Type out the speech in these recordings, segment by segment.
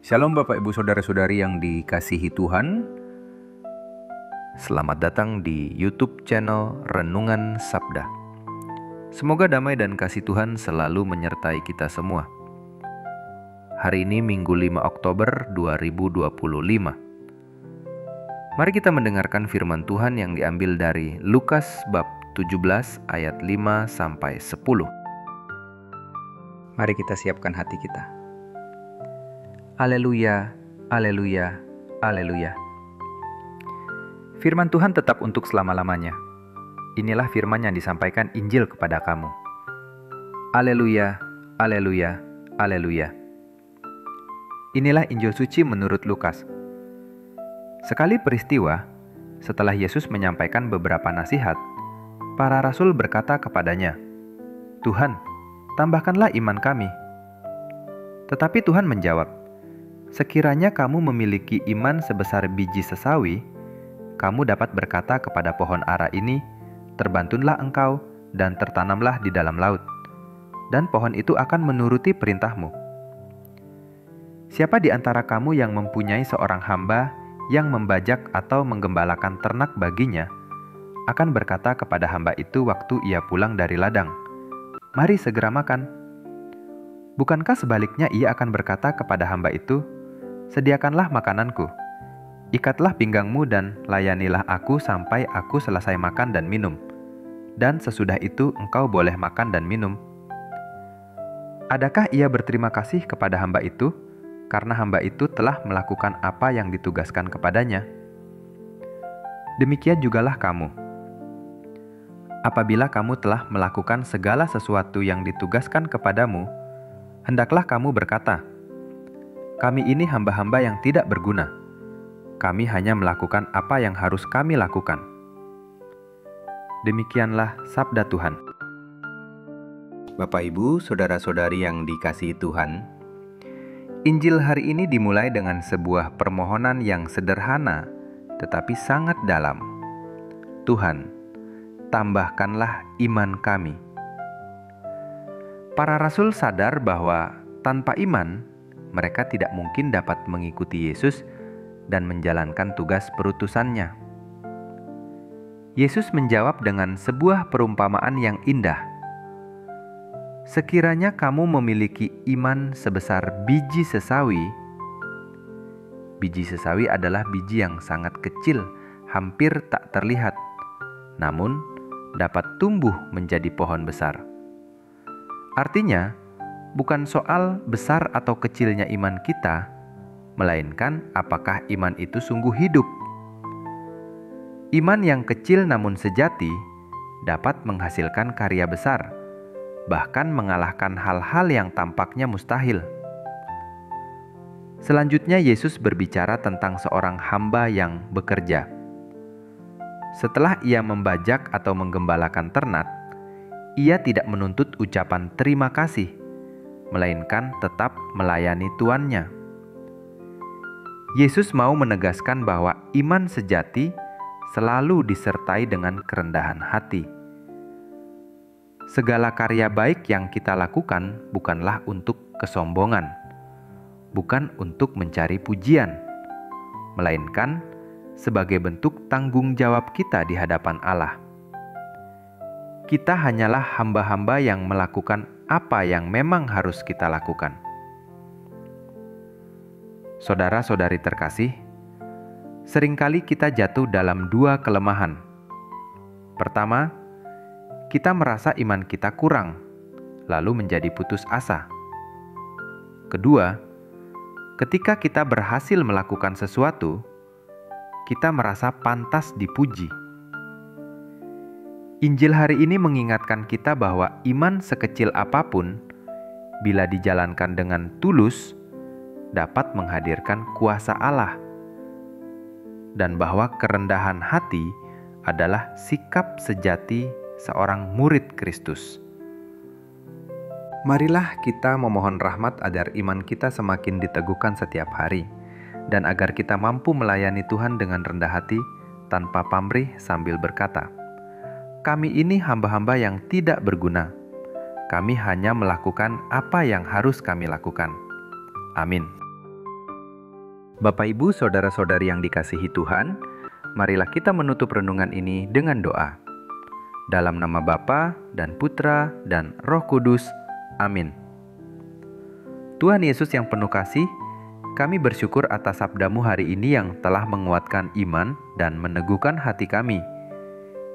Shalom Bapak Ibu Saudara-saudari yang dikasihi Tuhan. Selamat datang di YouTube channel Renungan Sabda. Semoga damai dan kasih Tuhan selalu menyertai kita semua. Hari ini Minggu 5 Oktober 2025. Mari kita mendengarkan firman Tuhan yang diambil dari Lukas bab 17 ayat 5 sampai 10. Mari kita siapkan hati kita. Haleluya, haleluya, haleluya. Firman Tuhan tetap untuk selama-lamanya. Inilah firman yang disampaikan Injil kepada kamu. Haleluya, haleluya, haleluya. Inilah Injil suci menurut Lukas. Sekali peristiwa, setelah Yesus menyampaikan beberapa nasihat, para rasul berkata kepadanya, "Tuhan, tambahkanlah iman kami." Tetapi Tuhan menjawab, "Sekiranya kamu memiliki iman sebesar biji sesawi, kamu dapat berkata kepada pohon ara ini, 'Terbantunlah engkau dan tertanamlah di dalam laut,' dan pohon itu akan menuruti perintahmu. Siapa di antara kamu yang mempunyai seorang hamba yang membajak atau menggembalakan ternak baginya, akan berkata kepada hamba itu waktu ia pulang dari ladang, 'Mari segera makan.' Bukankah sebaliknya ia akan berkata kepada hamba itu, 'Sediakanlah makananku, ikatlah pinggangmu dan layanilah aku sampai aku selesai makan dan minum, dan sesudah itu engkau boleh makan dan minum?' Adakah ia berterima kasih kepada hamba itu, karena hamba itu telah melakukan apa yang ditugaskan kepadanya? Demikian jugalah kamu. Apabila kamu telah melakukan segala sesuatu yang ditugaskan kepadamu, hendaklah kamu berkata, 'Kami ini hamba-hamba yang tidak berguna. Kami hanya melakukan apa yang harus kami lakukan.'" Demikianlah sabda Tuhan. Bapak Ibu, saudara-saudari yang dikasihi Tuhan, Injil hari ini dimulai dengan sebuah permohonan yang sederhana tetapi sangat dalam. "Tuhan, tambahkanlah iman kami." Para rasul sadar bahwa tanpa iman, mereka tidak mungkin dapat mengikuti Yesus dan menjalankan tugas perutusannya. Yesus menjawab dengan sebuah perumpamaan yang indah. "Sekiranya kamu memiliki iman sebesar biji sesawi." Biji sesawi adalah biji yang sangat kecil, hampir tak terlihat, namun dapat tumbuh menjadi pohon besar. Artinya, bukan soal besar atau kecilnya iman kita, melainkan apakah iman itu sungguh hidup. Iman yang kecil namun sejati dapat menghasilkan karya besar, bahkan mengalahkan hal-hal yang tampaknya mustahil. Selanjutnya Yesus berbicara tentang seorang hamba yang bekerja. Setelah ia membajak atau menggembalakan ternak, ia tidak menuntut ucapan terima kasih, melainkan tetap melayani tuannya. Yesus mau menegaskan bahwa iman sejati selalu disertai dengan kerendahan hati. Segala karya baik yang kita lakukan bukanlah untuk kesombongan, bukan untuk mencari pujian, melainkan sebagai bentuk tanggung jawab kita di hadapan Allah. Kita hanyalah hamba-hamba yang melakukan apa yang memang harus kita lakukan. Saudara-saudari terkasih, seringkali kita jatuh dalam dua kelemahan. Pertama, kita merasa iman kita kurang, lalu menjadi putus asa. Kedua, ketika kita berhasil melakukan sesuatu, kita merasa pantas dipuji. Injil hari ini mengingatkan kita bahwa iman sekecil apapun, bila dijalankan dengan tulus, dapat menghadirkan kuasa Allah, dan bahwa kerendahan hati adalah sikap sejati seorang murid Kristus. Marilah kita memohon rahmat agar iman kita semakin diteguhkan setiap hari, dan agar kita mampu melayani Tuhan dengan rendah hati tanpa pamrih sambil berkata, "Kami ini hamba-hamba yang tidak berguna. Kami hanya melakukan apa yang harus kami lakukan." Amin. Bapak, Ibu, saudara-saudari yang dikasihi Tuhan, marilah kita menutup renungan ini dengan doa. Dalam nama Bapa dan Putra dan Roh Kudus. Amin. Tuhan Yesus yang penuh kasih, kami bersyukur atas sabda-Mu hari ini yang telah menguatkan iman dan meneguhkan hati kami.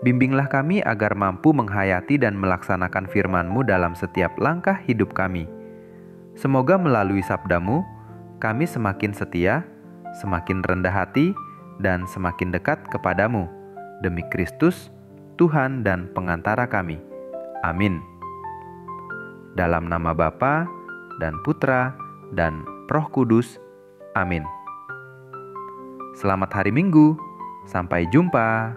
Bimbinglah kami agar mampu menghayati dan melaksanakan firman-Mu dalam setiap langkah hidup kami. Semoga melalui sabda-Mu, kami semakin setia, semakin rendah hati, dan semakin dekat kepadamu. Demi Kristus, Tuhan dan pengantara kami. Amin. Dalam nama Bapa dan Putra dan Roh Kudus. Amin. Selamat hari Minggu. Sampai jumpa.